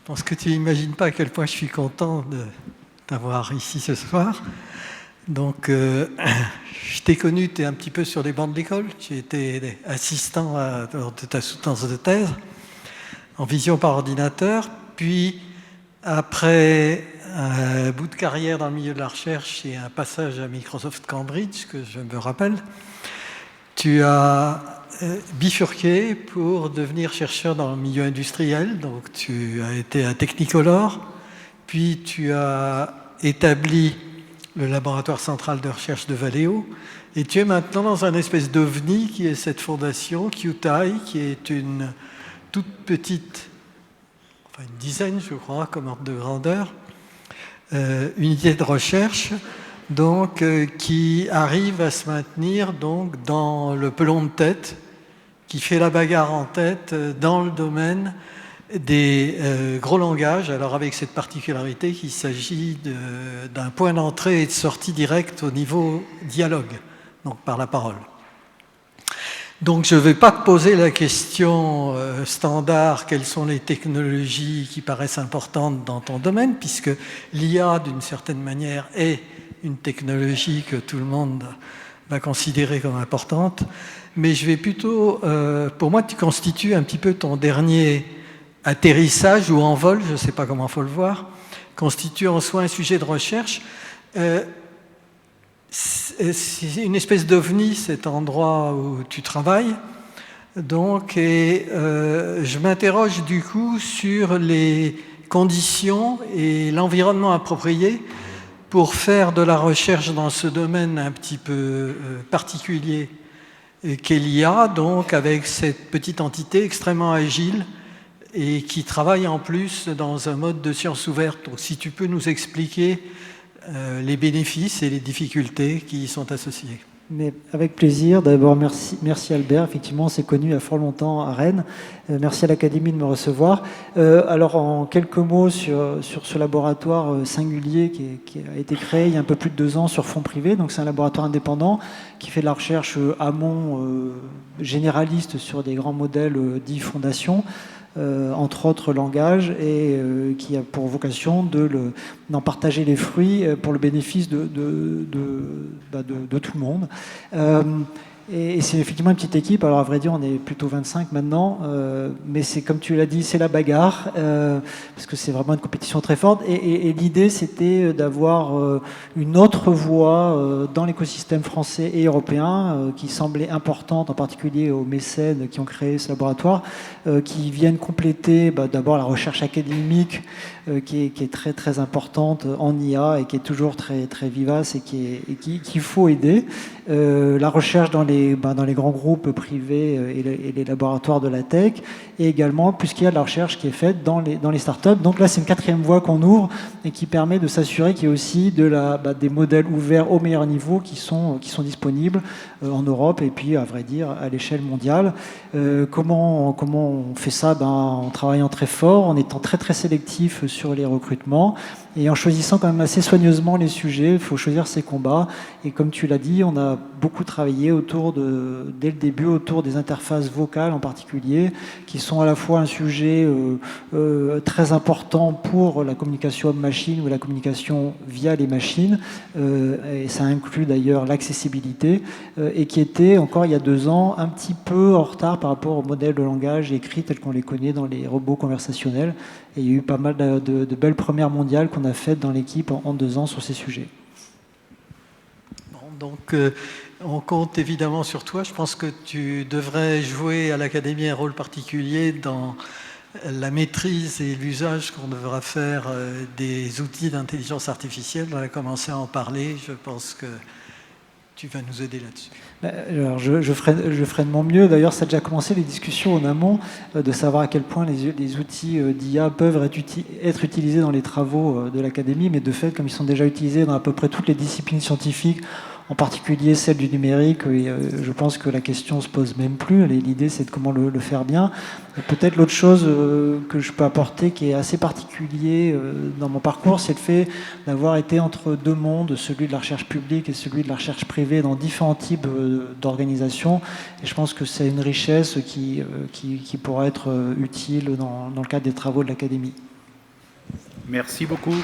pense que tu n'imagines pas à quel point je suis content d'avoir ici ce soir. Donc, je t'ai connu, tu es un petit peu sur les bancs de l'école. J'ai été assistant de ta soutenance de thèse en vision par ordinateur. Puis, après un bout de carrière dans le milieu de la recherche et un passage à Microsoft Cambridge, que je me rappelle, tu as bifurqué pour devenir chercheur dans le milieu industriel. Donc, tu as été à Technicolor, puis tu as établi le laboratoire central de recherche de Valeo, et tu es maintenant dans un espèce d'ovni qui est cette fondation, QTI, qui est une toute petite, enfin une dizaine, je crois, comme ordre de grandeur, unité de recherche, donc, qui arrive à se maintenir donc, dans le pelon de tête, qui fait la bagarre en tête dans le domaine des gros langages, alors avec cette particularité qu'il s'agit d'un point d'entrée et de sortie direct au niveau dialogue, donc par la parole. Donc je ne vais pas te poser la question standard, quelles sont les technologies qui paraissent importantes dans ton domaine, puisque l'IA, d'une certaine manière, est une technologie que tout le monde va considérer comme importante. Mais je vais plutôt, pour moi, tu constitues un petit peu ton dernier atterrissage ou envol, je ne sais pas comment il faut le voir, constitue en soi un sujet de recherche. C'est une espèce d'ovni, cet endroit où tu travailles. Donc, je m'interroge du coup sur les conditions et l'environnement approprié pour faire de la recherche dans ce domaine un petit peu particulier qu'est l'IA, donc avec cette petite entité extrêmement agile et qui travaille en plus dans un mode de science ouverte. Donc si tu peux nous expliquer les bénéfices et les difficultés qui y sont associées. Mais avec plaisir. D'abord, merci Albert. Effectivement, on s'est connus il y a fort longtemps à Rennes. Merci à l'Académie de me recevoir. Alors, en quelques mots sur ce laboratoire singulier qui a été créé il y a un peu plus de 2 ans sur fonds privés. Donc, c'est un laboratoire indépendant qui fait de la recherche amont généraliste sur des grands modèles dits fondations. Entre autres langages, et qui a pour vocation d'en partager les fruits pour le bénéfice de tout le monde. Et c'est effectivement une petite équipe. Alors à vrai dire, on est plutôt 25 maintenant, mais c'est comme tu l'as dit, c'est la bagarre, parce que c'est vraiment une compétition très forte. Et l'idée, c'était d'avoir une autre voie dans l'écosystème français et européen, qui semblait importante, en particulier aux mécènes qui ont créé ce laboratoire, qui viennent compléter d'abord la recherche académique, qui est très très importante en IA et qui est toujours très très vivace et qu'il faut aider. La recherche dans les grands groupes privés et les laboratoires de la tech, et également puisqu'il y a de la recherche qui est faite dans les startups. Donc là, c'est une 4e voie qu'on ouvre et qui permet de s'assurer qu'il y a aussi des modèles ouverts au meilleur niveau qui sont disponibles en Europe et puis, à vrai dire, à l'échelle mondiale. Comment on fait ça? En travaillant très fort, en étant très très sélectif sur les recrutements et en choisissant quand même assez soigneusement les sujets. Il faut choisir ses combats. Et comme tu l'as dit, on a beaucoup travaillé dès le début autour des interfaces vocales en particulier, qui sont à la fois un sujet très important pour la communication homme-machine ou la communication via les machines, et ça inclut d'ailleurs l'accessibilité, et qui était encore il y a 2 ans un petit peu en retard par rapport au modèle de langage écrit tel qu'on les connaît dans les robots conversationnels. Et il y a eu pas mal de belles premières mondiales qu'on a faites dans l'équipe en 2 ans sur ces sujets. Bon, donc on compte évidemment sur toi. Je pense que tu devrais jouer à l'Académie un rôle particulier dans la maîtrise et l'usage qu'on devra faire des outils d'intelligence artificielle. On a commencé à en parler. Je pense que tu vas nous aider là-dessus. Alors je ferai de mon mieux. D'ailleurs, ça a déjà commencé les discussions en amont de savoir à quel point les outils d'IA peuvent être utilisés dans les travaux de l'Académie, mais de fait, comme ils sont déjà utilisés dans à peu près toutes les disciplines scientifiques, en particulier celle du numérique, je pense que la question ne se pose même plus. L'idée, c'est de comment le faire bien. Peut-être l'autre chose que je peux apporter, qui est assez particulier dans mon parcours, c'est le fait d'avoir été entre 2 mondes, celui de la recherche publique et celui de la recherche privée, dans différents types d'organisations. Et je pense que c'est une richesse qui pourra être utile dans le cadre des travaux de l'Académie. Merci beaucoup.